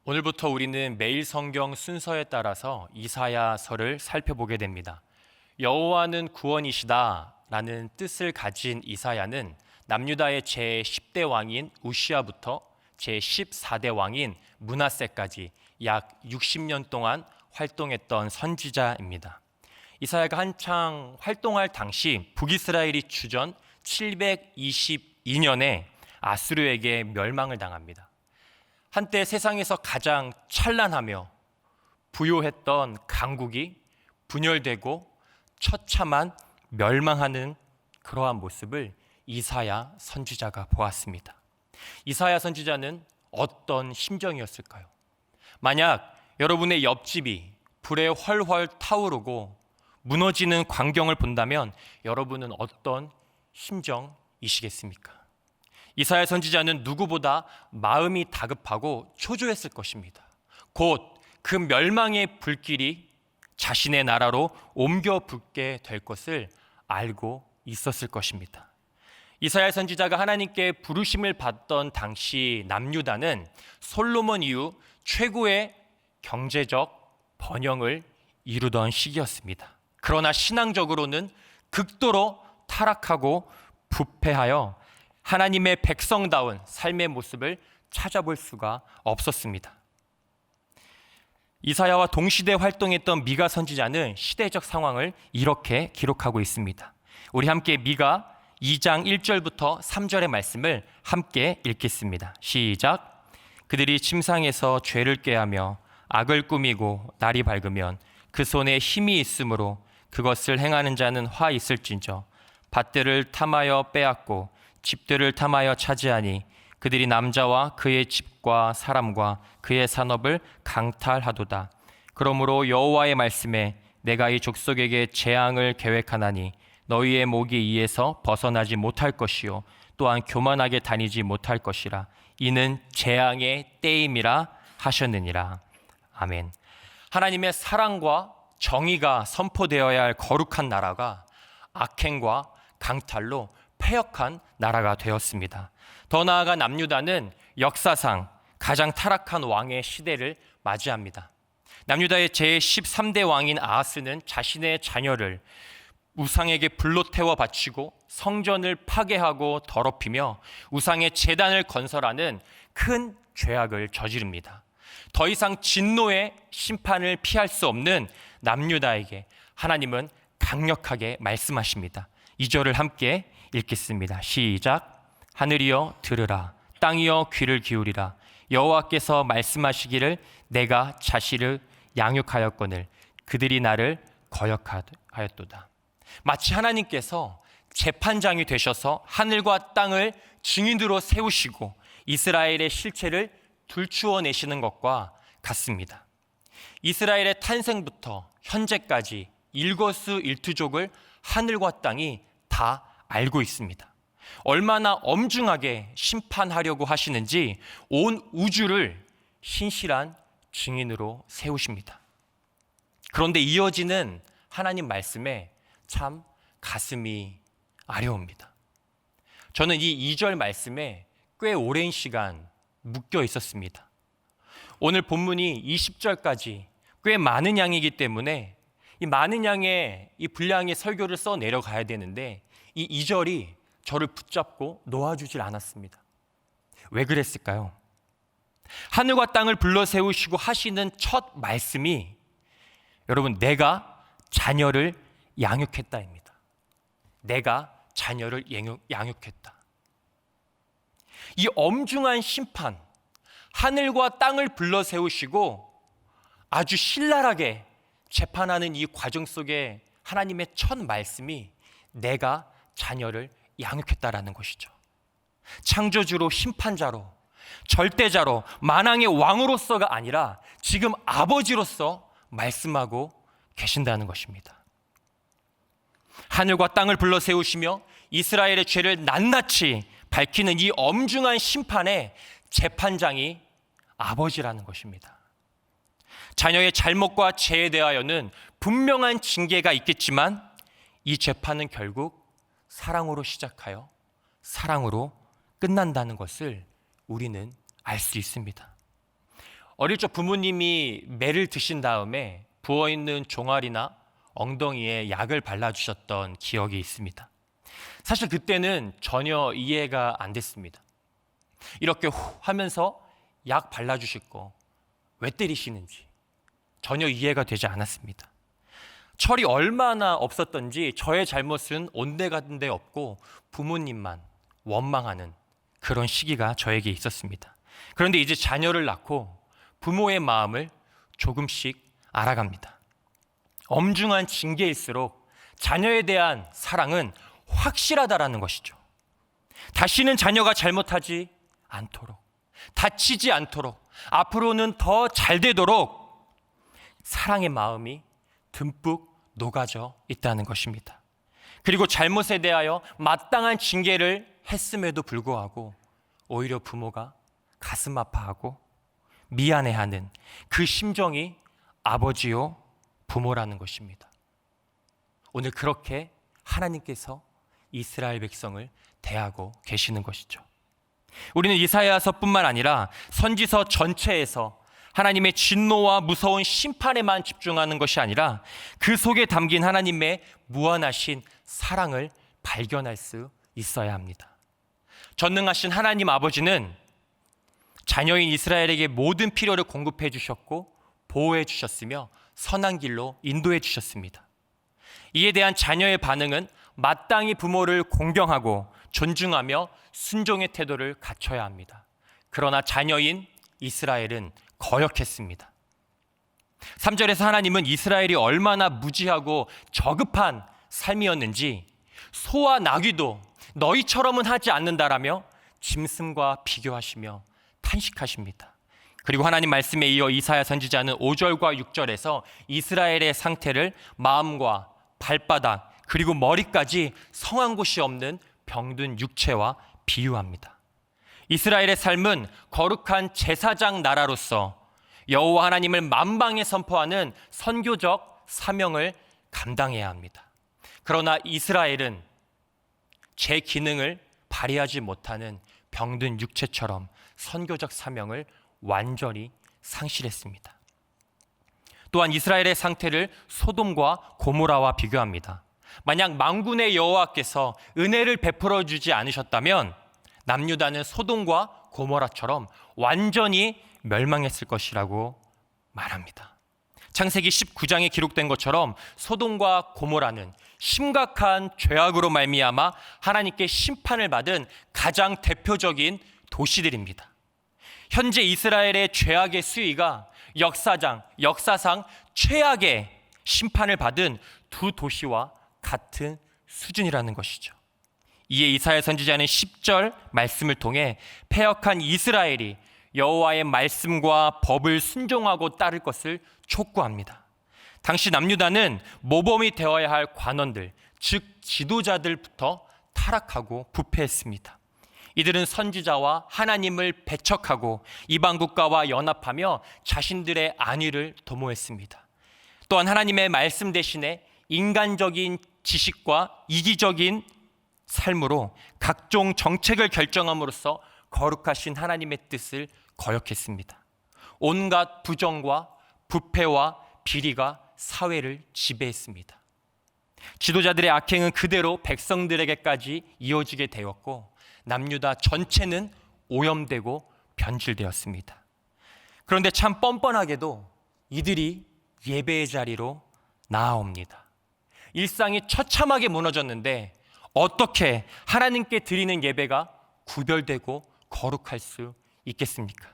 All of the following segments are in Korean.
오늘부터 우리는 매일 성경 순서에 따라서 이사야서를 살펴보게 됩니다. 여호와는 구원이시다라는 뜻을 가진 이사야는 남유다의 제10대 왕인 우시아부터 제14대 왕인 므낫세까지 약 60년 동안 활동했던 선지자입니다. 이사야가 한창 활동할 당시 북이스라엘이 주전 722년에 아수르에게 멸망을 당합니다. 한때 세상에서 가장 찬란하며 부요했던 강국이 분열되고 처참한 멸망하는 그러한 모습을 이사야 선지자가 보았습니다. 이사야 선지자는 어떤 심정이었을까요? 만약 여러분의 옆집이 불에 훨훨 타오르고 무너지는 광경을 본다면 여러분은 어떤 심정이시겠습니까? 이사야 선지자는 누구보다 마음이 다급하고 초조했을 것입니다. 곧 그 멸망의 불길이 자신의 나라로 옮겨 붙게 될 것을 알고 있었을 것입니다. 이사야 선지자가 하나님께 부르심을 받던 당시 남유다는 솔로몬 이후 최고의 경제적 번영을 이루던 시기였습니다. 그러나 신앙적으로는 극도로 타락하고 부패하여 하나님의 백성다운 삶의 모습을 찾아볼 수가 없었습니다. 이사야와 동시대 활동했던 미가 선지자는 시대적 상황을 이렇게 기록하고 있습니다. 우리 함께 미가 2장 1절부터 3절의 말씀을 함께 읽겠습니다. 시작. 그들이 침상에서 죄를 꾀하며 악을 꾸미고 날이 밝으면 그 손에 힘이 있으므로 그것을 행하는 자는 화 있을진저. 밭들을 탐하여 빼앗고 집들을 탐하여 차지하니 그들이 남자와 그의 집과 사람과 그의 산업을 강탈하도다. 그러므로 여호와의 말씀에 내가 이 족속에게 재앙을 계획하나니 너희의 목이 이에서 벗어나지 못할 것이요 또한 교만하게 다니지 못할 것이라. 이는 재앙의 때임이라 하셨느니라. 아멘. 하나님의 사랑과 정의가 선포되어야 할 거룩한 나라가 악행과 강탈로 패역한 나라가 되었습니다. 더 나아가 남유다는 역사상 가장 타락한 왕의 시대를 맞이합니다. 남유다의 제13대 왕인 아하스는 자신의 자녀를 우상에게 불로 태워 바치고 성전을 파괴하고 더럽히며 우상의 제단을 건설하는 큰 죄악을 저지릅니다. 더 이상 진노의 심판을 피할 수 없는 남유다에게 하나님은 강력하게 말씀하십니다. 2절을 함께 읽겠습니다. 시작. 하늘이여 들으라, 땅이여 귀를 기울이라. 여호와께서 말씀하시기를 내가 자식을 양육하였거늘 그들이 나를 거역하였도다. 마치 하나님께서 재판장이 되셔서 하늘과 땅을 증인으로 세우시고 이스라엘의 실체를 들추어내시는 것과 같습니다. 이스라엘의 탄생부터 현재까지 일거수일투족을 하늘과 땅이 다 알고 있습니다. 얼마나 엄중하게 심판하려고 하시는지 온 우주를 신실한 증인으로 세우십니다. 그런데 이어지는 하나님 말씀에 참 가슴이 아려옵니다. 저는 이 2절 말씀에 꽤 오랜 시간 묶여 있었습니다. 오늘 본문이 20절까지 꽤 많은 양이기 때문에 이 많은 양의 이 분량의 설교를 써 내려가야 되는데 이 2절이 저를 붙잡고 놓아주질 않았습니다. 왜 그랬을까요? 하늘과 땅을 불러 세우시고 하시는 첫 말씀이 여러분 내가 자녀를 양육했다입니다. 내가 자녀를 양육했다. 이 엄중한 심판, 하늘과 땅을 불러 세우시고 아주 신랄하게 재판하는 이 과정 속에 하나님의 첫 말씀이 내가 자녀를 양육했다라는 것이죠. 창조주로 심판자로 절대자로 만왕의 왕으로서가 아니라 지금 아버지로서 말씀하고 계신다는 것입니다. 하늘과 땅을 불러 세우시며 이스라엘의 죄를 낱낱이 밝히는 이 엄중한 심판의 재판장이 아버지라는 것입니다. 자녀의 잘못과 죄에 대하여는 분명한 징계가 있겠지만 이 재판은 결국 사랑으로 시작하여 사랑으로 끝난다는 것을 우리는 알 수 있습니다. 어릴 적 부모님이 매를 드신 다음에 부어있는 종아리나 엉덩이에 약을 발라주셨던 기억이 있습니다. 사실 그때는 전혀 이해가 안 됐습니다. 이렇게 후 하면서 약 발라주실 거 왜 때리시는지 전혀 이해가 되지 않았습니다. 철이 얼마나 없었던지 저의 잘못은 온데간데 없고 부모님만 원망하는 그런 시기가 저에게 있었습니다. 그런데 이제 자녀를 낳고 부모의 마음을 조금씩 알아갑니다. 엄중한 징계일수록 자녀에 대한 사랑은 확실하다라는 것이죠. 다시는 자녀가 잘못하지 않도록, 다치지 않도록, 앞으로는 더 잘 되도록 사랑의 마음이 듬뿍 녹아져 있다는 것입니다. 그리고 잘못에 대하여 마땅한 징계를 했음에도 불구하고 오히려 부모가 가슴 아파하고 미안해하는 그 심정이 아버지요 부모라는 것입니다. 오늘 그렇게 하나님께서 이스라엘 백성을 대하고 계시는 것이죠. 우리는 이사야서뿐만 아니라 선지서 전체에서 하나님의 진노와 무서운 심판에만 집중하는 것이 아니라 그 속에 담긴 하나님의 무한하신 사랑을 발견할 수 있어야 합니다. 전능하신 하나님 아버지는 자녀인 이스라엘에게 모든 필요를 공급해 주셨고 보호해 주셨으며 선한 길로 인도해 주셨습니다. 이에 대한 자녀의 반응은 마땅히 부모를 공경하고 존중하며 순종의 태도를 갖춰야 합니다. 그러나 자녀인 이스라엘은 거역했습니다. 3절에서 하나님은 이스라엘이 얼마나 무지하고 저급한 삶이었는지 소와 나귀도 너희처럼은 하지 않는다라며 짐승과 비교하시며 탄식하십니다. 그리고 하나님 말씀에 이어 이사야 선지자는 5절과 6절에서 이스라엘의 상태를 마음과 발바닥 그리고 머리까지 성한 곳이 없는 병든 육체와 비유합니다. 이스라엘의 삶은 거룩한 제사장 나라로서 여호와 하나님을 만방에 선포하는 선교적 사명을 감당해야 합니다. 그러나 이스라엘은 제 기능을 발휘하지 못하는 병든 육체처럼 선교적 사명을 완전히 상실했습니다. 또한 이스라엘의 상태를 소돔과 고모라와 비교합니다. 만약 만군의 여호와께서 은혜를 베풀어 주지 않으셨다면 남유다는 소돔과 고모라처럼 완전히 멸망했을 것이라고 말합니다. 창세기 19장에 기록된 것처럼 소돔과 고모라는 심각한 죄악으로 말미암아 하나님께 심판을 받은 가장 대표적인 도시들입니다. 현재 이스라엘의 죄악의 수위가 역사상 최악의 심판을 받은 두 도시와 같은 수준이라는 것이죠. 이에 이사야 선지자는 10절 말씀을 통해 패역한 이스라엘이 여호와의 말씀과 법을 순종하고 따를 것을 촉구합니다. 당시 남유다는 모범이 되어야 할 관원들, 즉 지도자들부터 타락하고 부패했습니다. 이들은 선지자와 하나님을 배척하고 이방 국가와 연합하며 자신들의 안위를 도모했습니다. 또한 하나님의 말씀 대신에 인간적인 지식과 이기적인 삶으로 각종 정책을 결정함으로써 거룩하신 하나님의 뜻을 거역했습니다. 온갖 부정과 부패와 비리가 사회를 지배했습니다. 지도자들의 악행은 그대로 백성들에게까지 이어지게 되었고 남유다 전체는 오염되고 변질되었습니다. 그런데 참 뻔뻔하게도 이들이 예배의 자리로 나아옵니다. 일상이 처참하게 무너졌는데 어떻게 하나님께 드리는 예배가 구별되고 거룩할 수 있겠습니까?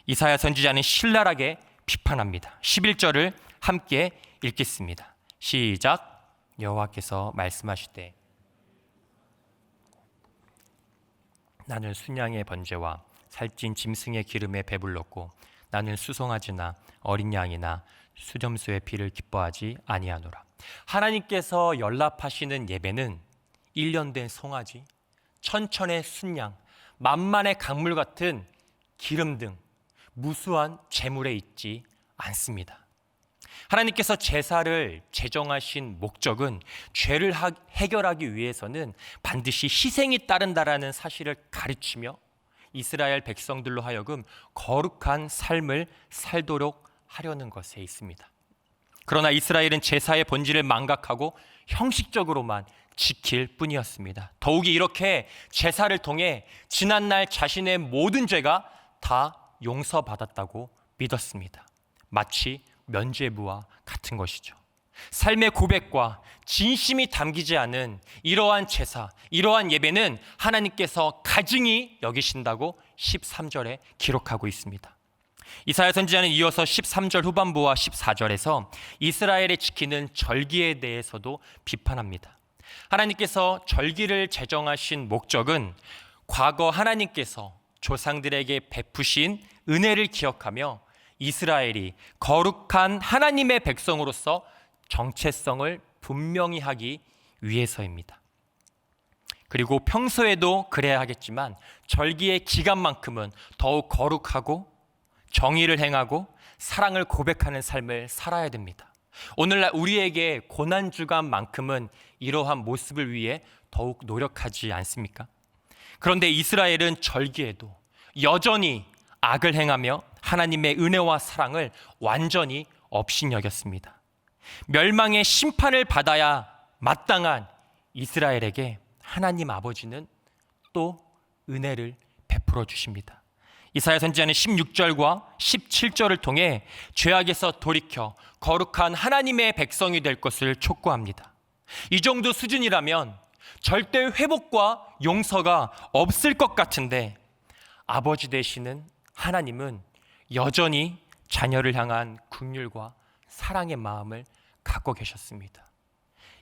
이사야 선지자는 신랄하게 비판합니다. 11절을 함께 읽겠습니다. 시작. 여호와께서 말씀하시되 나는 순양의 번제와 살찐 짐승의 기름에 배불렀고 나는 수송아지나 어린 양이나 수점수의 피를 기뻐하지 아니하노라. 하나님께서 연락하시는 예배는 1년 된 송아지, 천천의 순양, 만만의 강물 같은 기름 등 무수한 제물에 있지 않습니다. 하나님께서 제사를 제정하신 목적은 죄를 해결하기 위해서는 반드시 희생이 따른다라는 사실을 가르치며 이스라엘 백성들로 하여금 거룩한 삶을 살도록 하려는 것에 있습니다. 그러나 이스라엘은 제사의 본질을 망각하고 형식적으로만 지킬 뿐이었습니다. 더욱이 이렇게 제사를 통해 지난날 자신의 모든 죄가 다 용서받았다고 믿었습니다. 마치 면죄부와 같은 것이죠. 삶의 고백과 진심이 담기지 않은 이러한 제사, 이러한 예배는 하나님께서 가증히 여기신다고 13절에 기록하고 있습니다. 이사야 선지자는 이어서 13절 후반부와 14절에서 이스라엘이 지키는 절기에 대해서도 비판합니다. 하나님께서 절기를 제정하신 목적은 과거 하나님께서 조상들에게 베푸신 은혜를 기억하며 이스라엘이 거룩한 하나님의 백성으로서 정체성을 분명히 하기 위해서입니다. 그리고 평소에도 그래야 하겠지만 절기의 기간만큼은 더욱 거룩하고 정의를 행하고 사랑을 고백하는 삶을 살아야 됩니다. 오늘날 우리에게 고난주간만큼은 이러한 모습을 위해 더욱 노력하지 않습니까? 그런데 이스라엘은 절기에도 여전히 악을 행하며 하나님의 은혜와 사랑을 완전히 업신여겼습니다. 멸망의 심판을 받아야 마땅한 이스라엘에게 하나님 아버지는 또 은혜를 베풀어 주십니다. 이사야 선지자는 16절과 17절을 통해 죄악에서 돌이켜 거룩한 하나님의 백성이 될 것을 촉구합니다. 이 정도 수준이라면 절대 회복과 용서가 없을 것 같은데 아버지 되시는 하나님은 여전히 자녀를 향한 긍휼과 사랑의 마음을 갖고 계셨습니다.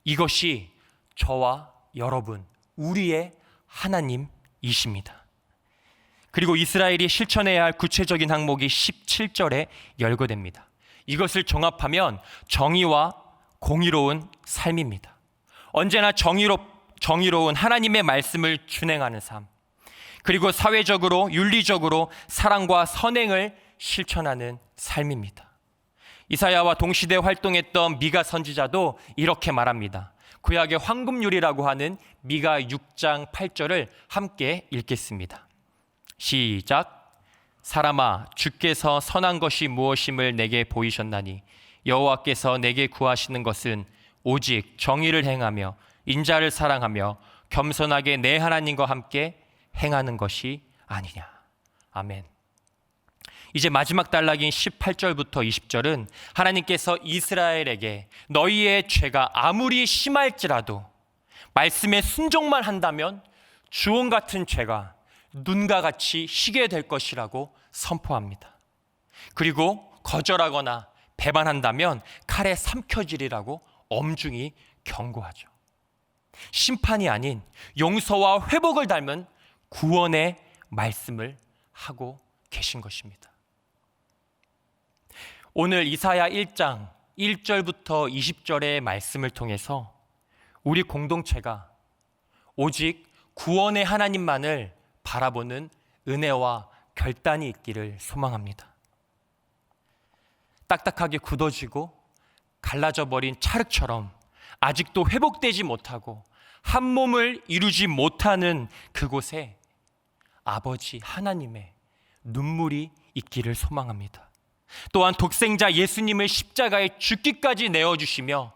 이것이 저와 여러분, 우리의 하나님이십니다. 그리고 이스라엘이 실천해야 할 구체적인 항목이 17절에 열거됩니다. 이것을 종합하면 정의와 공의로운 삶입니다. 언제나 정의로운 하나님의 말씀을 준행하는 삶, 그리고 사회적으로 윤리적으로 사랑과 선행을 실천하는 삶입니다. 이사야와 동시대 활동했던 미가 선지자도 이렇게 말합니다. 구약의 황금률이라고 하는 미가 6장 8절을 함께 읽겠습니다. 시작. 사람아, 주께서 선한 것이 무엇임을 내게 보이셨나니 여호와께서 내게 구하시는 것은 오직 정의를 행하며 인자를 사랑하며 겸손하게 내 하나님과 함께 행하는 것이 아니냐. 아멘. 이제 마지막 단락인 18절부터 20절은 하나님께서 이스라엘에게 너희의 죄가 아무리 심할지라도 말씀에 순종만 한다면 주홍 같은 죄가 눈과 같이 희게 될 것이라고 선포합니다. 그리고 거절하거나 배반한다면 칼에 삼켜지리라고 엄중히 경고하죠. 심판이 아닌 용서와 회복을 닮은 구원의 말씀을 하고 계신 것입니다. 오늘 이사야 1장 1절부터 20절의 말씀을 통해서 우리 공동체가 오직 구원의 하나님만을 바라보는 은혜와 결단이 있기를 소망합니다. 딱딱하게 굳어지고 갈라져 버린 찰흙처럼 아직도 회복되지 못하고 한 몸을 이루지 못하는 그곳에 아버지 하나님의 눈물이 있기를 소망합니다. 또한 독생자 예수님을 십자가에 죽기까지 내어주시며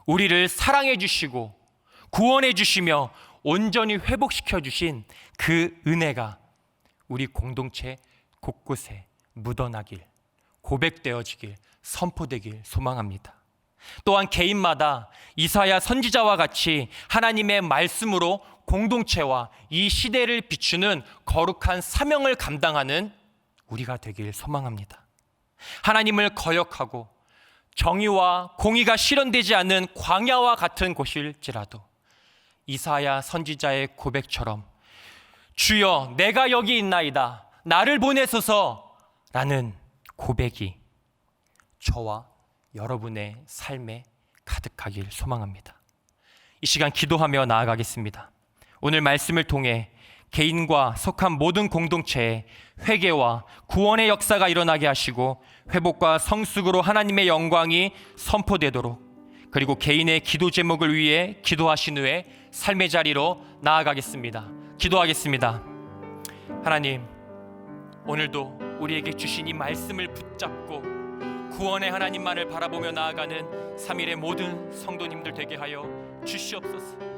우리를 사랑해 주시고 구원해 주시며 온전히 회복시켜 주신 그 은혜가 우리 공동체 곳곳에 묻어나길, 고백되어지길, 선포되길 소망합니다. 또한 개인마다 이사야 선지자와 같이 하나님의 말씀으로 공동체와 이 시대를 비추는 거룩한 사명을 감당하는 우리가 되길 소망합니다. 하나님을 거역하고 정의와 공의가 실현되지 않는 광야와 같은 곳일지라도 이사야 선지자의 고백처럼 주여 내가 여기 있나이다 나를 보내소서라는 고백이 저와 여러분의 삶에 가득하길 소망합니다. 이 시간 기도하며 나아가겠습니다. 오늘 말씀을 통해 개인과 속한 모든 공동체에 회개와 구원의 역사가 일어나게 하시고 회복과 성숙으로 하나님의 영광이 선포되도록, 그리고 개인의 기도 제목을 위해 기도하신 후에 삶의 자리로 나아가겠습니다. 기도하겠습니다. 하나님, 오늘도 우리에게 주신 이 말씀을 붙잡고 구원의 하나님만을 바라보며 나아가는 3일의 모든 성도님들 되게 하여 주시옵소서.